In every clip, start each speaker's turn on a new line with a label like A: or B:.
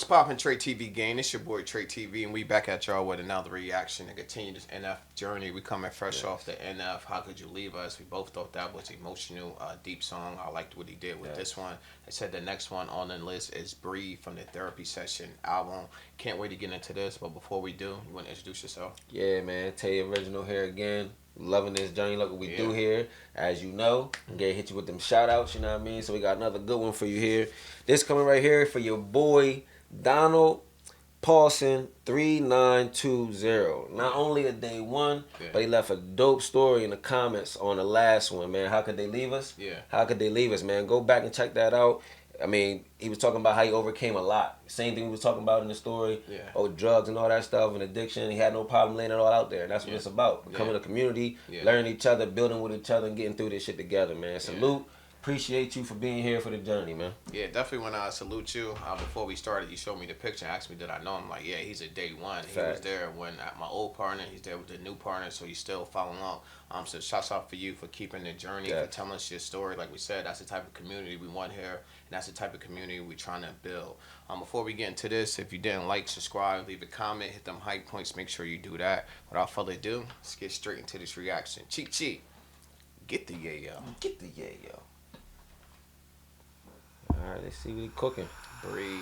A: Poppin' TreTv gang? It's your boy TreTv, and we back at y'all with another reaction to continue this NF journey. We coming fresh off the NF. How could you leave us? We both thought that was emotional, deep song. I liked what he did with this one. They said the next one on the list is Breathe from the Therapy Session album. Can't wait to get into this, but before we do, you want to introduce yourself?
B: Yeah, man. Tay Original here again. Loving this journey. Look what we do here. As you know, I'm gonna hit you with them shout outs, you know what I mean? So we got another good one for you here. This coming right here for your boy Donald Paulson 3920. Not only a day one, but he left a dope story in the comments on the last one, man. How could they leave us? How could they leave us, man? Go back and check that out. I mean, he was talking about how he overcame a lot. Same thing we was talking about in the story. Drugs and all that stuff and addiction. He had no problem laying it all out there. That's what it's about. Becoming a community, learning each other, building with each other, and getting through this shit together, man. Salute. Appreciate you for being here for the journey, man.
A: Yeah, definitely want to salute you. Before we started, you showed me the picture and asked me, did I know him? Like, yeah, he's a day one. He was there when at my old partner. He's there with the new partner, so he's still following along. So shouts out for you for keeping the journey, for telling us your story. Like we said, that's the type of community we want here, and that's the type of community we're trying to build. Before we get into this, if you didn't like, subscribe, leave a comment, hit them hype points, make sure you do that. Without further ado, let's get straight into this reaction. Cheek, cheek. Get the yayo.
B: Get the yayo. All right, let's see what he cooking.
A: Breathe.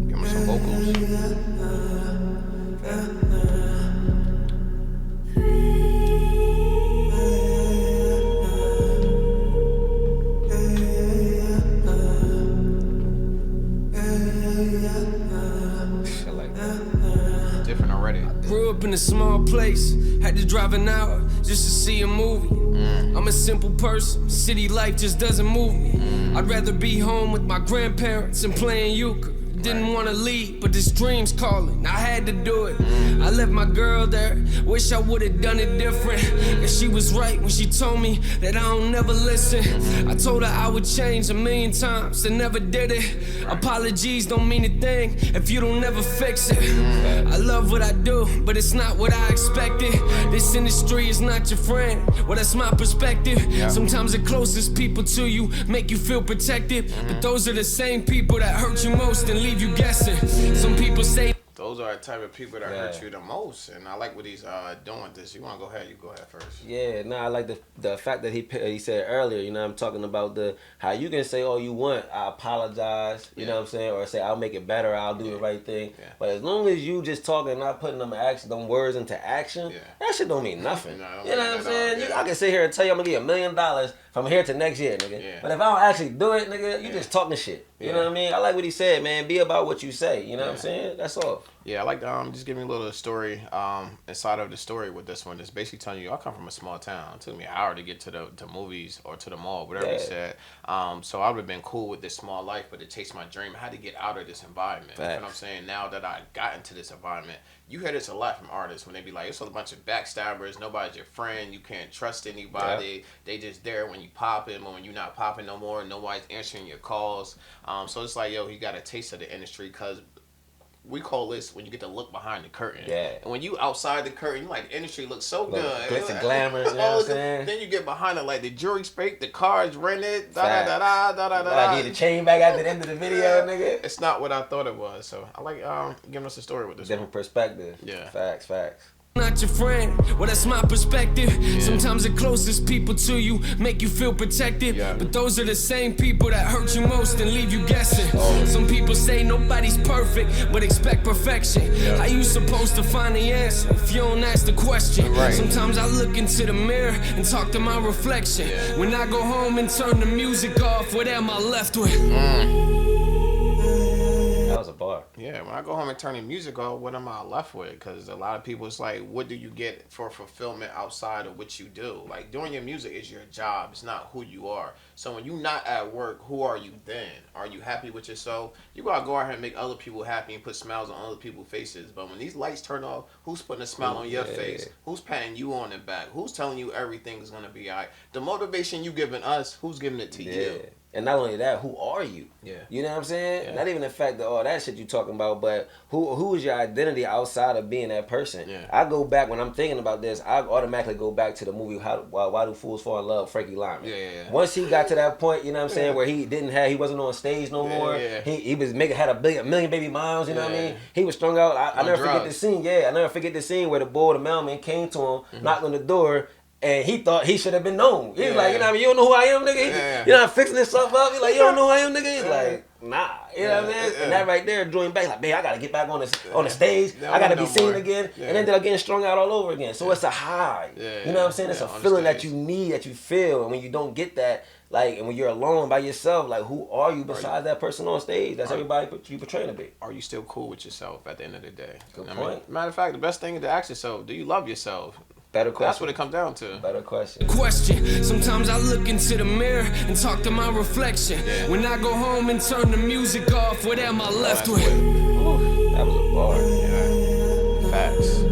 A: Give me some vocals. I like that. Different already.
C: Grew up in a small place, had to drive an hour just to see a movie. I'm a simple person, city life just doesn't move me. I'd rather be home with my grandparents and playing euchre. Didn't want to leave, but this dream's calling. I had to do it. I left my girl there. Wish I would have done it different. And she was right when she told me that I don't never listen. I told her I would change a million times and never did it. Apologies don't mean a thing if you don't never fix it. I love what I do, but it's not what I expected. This industry is not your friend. Well, that's my perspective. Sometimes the closest people to you make you feel protected, but those are the same people that hurt you most and leave you guessing. Some people say
A: those are the type of people that hurt you the most, and I like what he's doing with this. You want to go ahead? You go ahead first.
B: Yeah, no, I like the fact that he said earlier. You know, I'm talking about how you can say all you want. I apologize. You know what I'm saying, or say I'll make it better. I'll do the right thing. But as long as you just talking, not putting them words into action, that shit don't mean nothing. You know what I'm saying? I can sit here and tell you I'm gonna get $1 million from here to next year, nigga. But if I don't actually do it, nigga, you just talking shit. You know what I mean? I like what he said, man. Be about what you say. You know what I'm saying? That's all.
A: Yeah, I like just giving you a little story inside of the story with this one. It's basically telling you I come from a small town. It took me an hour to get to the movies or to the mall, whatever he said. So I would have been cool with this small life, but it takes my dream. I had to get out of this environment. You know what I'm saying? Now that I got into this environment, you hear this a lot from artists when they be like, it's a bunch of backstabbers, nobody's your friend, you can't trust anybody, they just there when you popping, but when you not popping no more, nobody's answering your calls. So it's like, yo, he got a taste of the industry, because we call this when you get to look behind the curtain. And when you outside the curtain, you like, the industry looks so good.
B: Glitz and glamour, you know what I'm saying?
A: Then you get behind it, like the jury's fake, the car's rented,
B: I need the chain back at the end of the video, nigga.
A: It's not what I thought it was. So I like giving us a story with this
B: different perspective. Facts.
C: Not your friend, well that's my perspective. Sometimes the closest people to you make you feel protected, but those are the same people that hurt you most and leave you guessing. Some people say nobody's perfect, but expect perfection. How you supposed to find the answer if you don't ask the question? Sometimes I look into the mirror and talk to my reflection. When I go home and turn the music off, what am I left with?
B: That was a bar.
A: Yeah, when I go home and turn the music off, what am I left with? Because a lot of people, it's like, what do you get for fulfillment outside of what you do? Like, doing your music is your job. It's not who you are. So when you're not at work, who are you then? Are you happy with yourself? You gotta go out here and make other people happy and put smiles on other people's faces. But when these lights turn off, who's putting a smile on your face? Who's patting you on the back? Who's telling you everything's gonna be all right? The motivation you giving us, who's giving it to you?
B: And not only that, who are you?
A: Yeah.
B: You know what I'm saying?
A: Yeah.
B: Not even the fact that all that shit you talking about, but who is your identity outside of being that person?
A: Yeah.
B: I go back when I'm thinking about this. I automatically go back to the movie Why Do Fools Fall in Love? Frankie Lyman.
A: Yeah.
B: Once he got to that point, you know what I'm saying, where he wasn't on stage no more.
A: Yeah.
B: He was had a million baby moms. You know what I mean? He was strung out. I never forget the scene. Yeah, I never forget the scene where the boy, the mailman, came to him, knocked on the door. And he thought he should have been known. He's like, you know what I mean? You don't know who I am, nigga? You know, I'm fixing this stuff up. He's like, you don't know who I am, nigga? He's like, nah. You know what I mean? And that right there drew him back. Like, man, I got to get back on the stage. I got to be seen again. And ended up getting strung out all over again. So it's a high. You know what I'm saying? It's a feeling that you need, that you feel. And when you don't get that, like, and when you're alone by yourself, like, who are you besides that person on stage? That's everybody you portraying to be.
A: Are you still cool with yourself at the end of the day?
B: Good point.
A: Matter of fact, the best thing to ask yourself, do you love yourself?
B: Better question.
A: That's what it comes down to.
B: Better question.
C: Sometimes I look into the mirror and talk to my reflection. When I go home and turn the music off, what am I left with?
B: Ooh, that was a bar.
A: Yeah. Facts.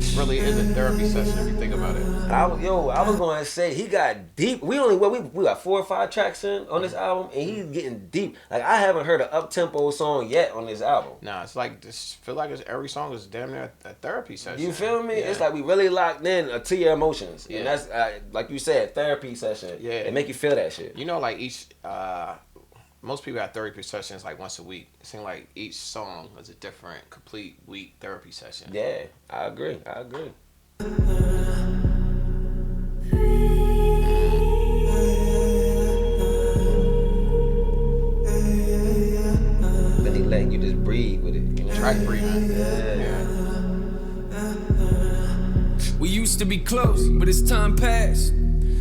A: It really is a therapy session if you think about it.
B: I was gonna say he got deep. We got 4 or 5 tracks on this album, and he's getting deep. Like, I haven't heard an up tempo song yet on this album.
A: Nah, it's like this. Feel like every song is damn near a therapy session.
B: You feel me?
A: Yeah.
B: It's like we really locked in to your emotions,
A: Yeah.
B: and that's like you said, therapy session.
A: Yeah,
B: it make you feel that shit.
A: You know, like most people have therapy sessions like once a week. It seems like each song is a different, complete week therapy session.
B: Yeah, I agree. Then he letting you just breathe with it. You know?
A: Track breathing.
B: Yeah.
C: We used to be close, but as time passed,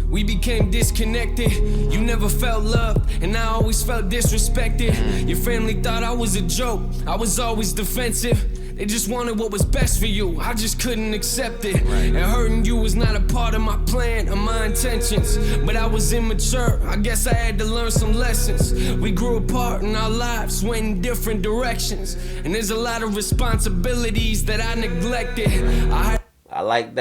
C: we became disconnected. You never felt loved, and I always felt disrespected. Your family thought I was a joke. I was always defensive. They just wanted what was best for you. I just couldn't accept it. And hurting you was not a part of my plan or my intentions. But I was immature. I guess I had to learn some lessons. We grew apart and our lives went in different directions. And there's a lot of responsibilities that I neglected.
B: I like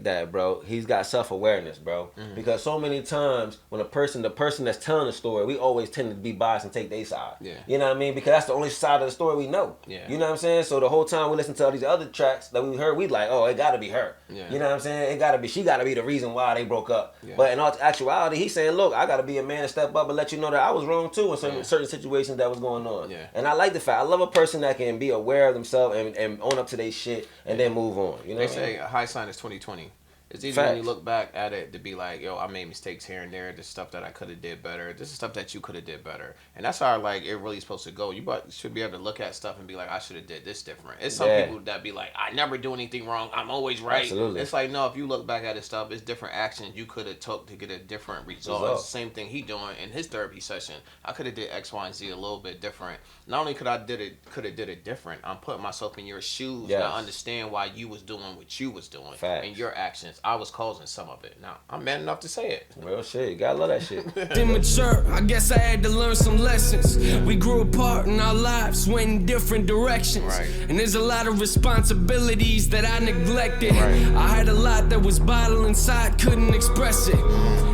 B: that, bro. He's got self-awareness, bro. Because so many times when the person that's telling the story, we always tend to be biased and take their side.
A: Yeah.
B: You know what I mean? Because that's the only side of the story we know.
A: Yeah.
B: You know what I'm saying? So the whole time we listen to all these other tracks that we heard, we like, oh, it gotta be her.
A: Yeah.
B: You know what I'm saying? She gotta be the reason why they broke up.
A: Yeah.
B: But in all actuality, he's saying, look, I gotta be a man and step up and let you know that I was wrong too in certain situations that was going on.
A: Yeah.
B: And I like the fact, I love a person that can be aware of themselves and own up to their shit and then move on. You know
A: They
B: what I mean?
A: say a high sign is 2020. It's easy
B: Facts.
A: when you look back at it to be like, yo, I made mistakes here and there. This stuff that I could have did better. This is stuff that you could have did better. And that's how like it really supposed to go. You should be able to look at stuff and be like, I should have did this different. It's some people that be like, I never do anything wrong. I'm always right.
B: Absolutely.
A: It's like, no, if you look back at this stuff, it's different actions you could have took to get a different result. It's the same thing he doing in his therapy session. I could have did X, Y, and Z a little bit different. Not only could have did it different, I'm putting myself in your shoes and I understand why you was doing what you was doing.
B: Facts.
A: And your actions. I was causing some of it. Now, I'm man enough to say it.
B: Real shit. You gotta love that shit.
C: Immature, I guess I had to learn some lessons. We grew apart and our lives went in different directions.
A: Right.
C: And there's a lot of responsibilities that I neglected.
A: Right.
C: I had a lot that was bottled inside, couldn't express it.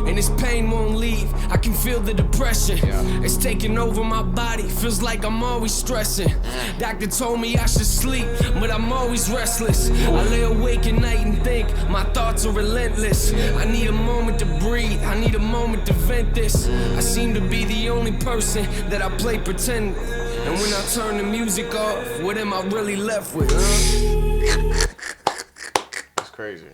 C: And this pain won't leave. I can feel the depression. It's taking over my body. Feels like I'm always stressing. Doctor told me I should sleep, but I'm always restless. I lay awake at night and think my thoughts are relentless. I need a moment to breathe. I need a moment to vent this. I seem to be the only person that I play pretend with. And when I turn the music off, what am I really left with?
A: It's crazy.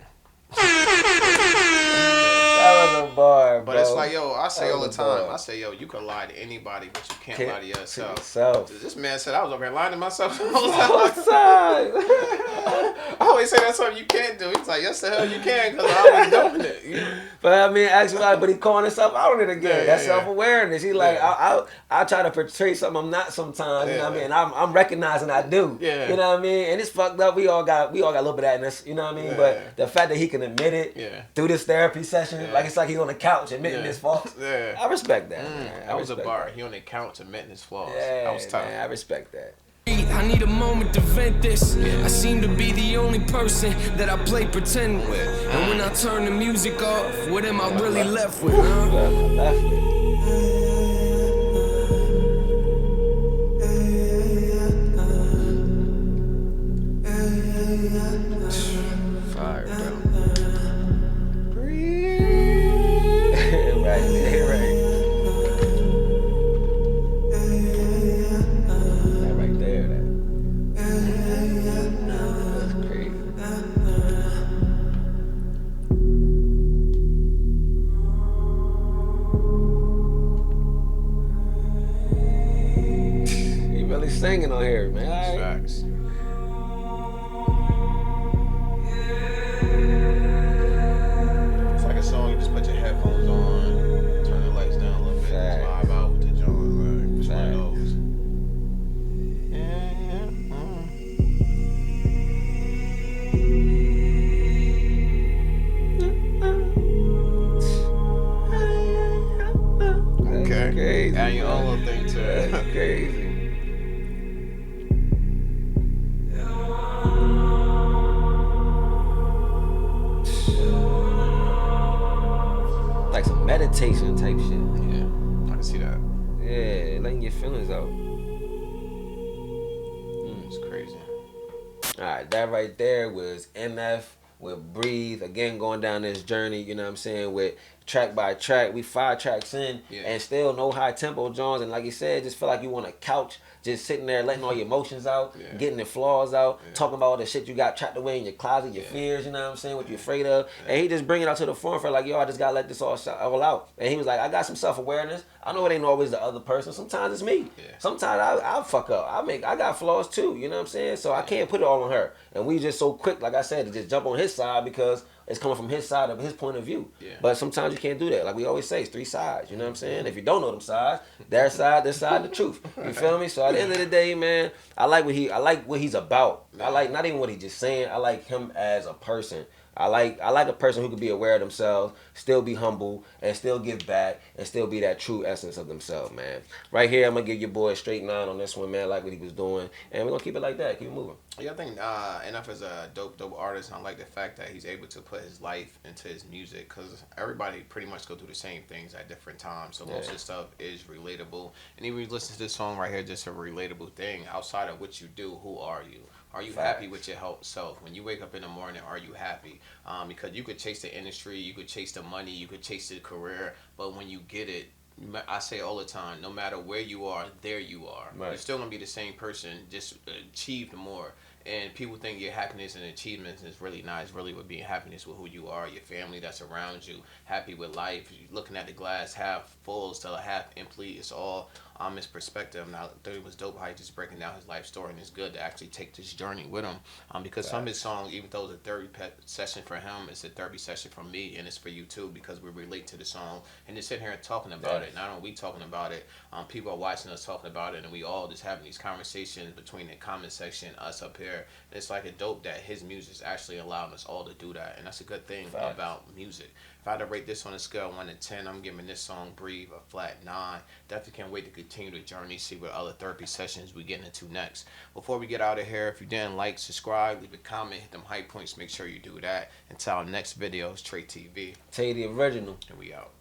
B: That was a bar, bro.
A: But it's like, yo, I say all the time.
B: bar.
A: I say, yo, you can lie to anybody, but you can't lie to yourself.
B: yourself.
A: This man said I was over here lying to myself.
B: Outside.
A: I always say that's something you can't do. He's like, yes, the hell you can, because I was doing it.
B: But I mean, actually, but he calling himself out on it again.
A: Yeah,
B: That's
A: yeah.
B: self-awareness. He like, I try to portray something I'm not sometimes. You know what I mean? And I'm recognizing I do.
A: Yeah.
B: You know what I mean? And it's fucked up. We all got a little bit of that in us. You know what I mean?
A: Yeah.
B: But the fact that he can admit it through this therapy session, like it's like he's on the couch admitting his faults.
A: Yeah.
B: I respect that. Man.
A: That was a bar. He on the couch admitting his flaws.
B: Yeah,
A: That was tough.
B: man, I respect that.
C: I need a moment to vent this. I seem to be the only person that I play pretend with. And when I turn the music off, what am I really left with?
B: Left with.
A: Fire, bro.
B: Right there, right. That right there, that's crazy. He really singing on here, man. All right.
A: Facts. It's like a song you just put your headphones on, turn the lights down a little bit, just vibe out with the joint. Like, it's one of those. Okay.
B: Crazy,
A: Add your own
B: man.
A: little thing to it.
B: That's crazy. Like some meditation type shit.
A: Yeah, I can see that.
B: Yeah, letting your feelings out.
A: It's crazy.
B: Alright, that right there was MF with Breathe. Again, going down this journey, you know what I'm saying, with track by track. We 5 tracks in and still no high tempo Jones. And like you said, just feel like you on a couch, just sitting there letting all your emotions out, getting the flaws out, talking about all the shit you got trapped away in your closet, your fears, you know what I'm saying, what you're afraid of. And he just bring it out to the forefront like, yo, I just gotta let this all out. And he was like, I got some self-awareness. I know it ain't always the other person. Sometimes it's me. Sometimes I fuck up. I got flaws too, you know what I'm saying? So I can't put it all on her. And we just so quick, like I said, to just jump on his side because it's coming from his side of his point of view. But sometimes you can't do that. Like we always say, it's 3 sides. You know what I'm saying? If you don't know them sides, their side, this side, the truth. You feel me? So at the end of the day, man, I like what he's about. I like not even what he's just saying. I like him as a person. I like a person who can be aware of themselves, still be humble, and still give back, and still be that true essence of themselves, man. Right here, I'm gonna give your boy a straight 9 on this one, man. I like what he was doing, and we're gonna keep it like that. Keep it moving.
A: Yeah, I think NF is a dope artist. And I like the fact that he's able to put his life into his music because everybody pretty much go through the same things at different times. So most of the stuff is relatable. And even when you listen to this song right here, just a relatable thing. Outside of what you do, who are you? Are you happy with your self? When you wake up in the morning, are you happy? Because you could chase the industry, you could chase the money, you could chase the career, but when you get it, I say all the time, no matter where you are, there you are. Right. You're still gonna be the same person, just achieved more. And people think your happiness and achievements is really not. It's really with being happiness with who you are, your family that's around you, happy with life. You're looking at the glass half full instead of half empty. It's all his perspective. Now, I thought it was dope how he just breaking down his life story, and it's good to actually take this journey with him. Because some of his songs, even though it's a therapy session for him, it's a therapy session for me, and it's for you too, because we relate to the song. And just sitting here and talking about it. Not only we talking about it, people are watching us talking about it, and we all just having these conversations between the comment section, us up here. And it's like a dope that his music is actually allowing us all to do that, and that's a good thing about music. If I had to rate this on a scale of 1 to 10, I'm giving this song Breathe a flat 9. Definitely can't wait to continue the journey, see what other therapy sessions we get into next. Before we get out of here, if you didn't like, subscribe, leave a comment, hit them high points, make sure you do that. Until our next video, it's TreTv.
B: Tell you the original.
A: And we out.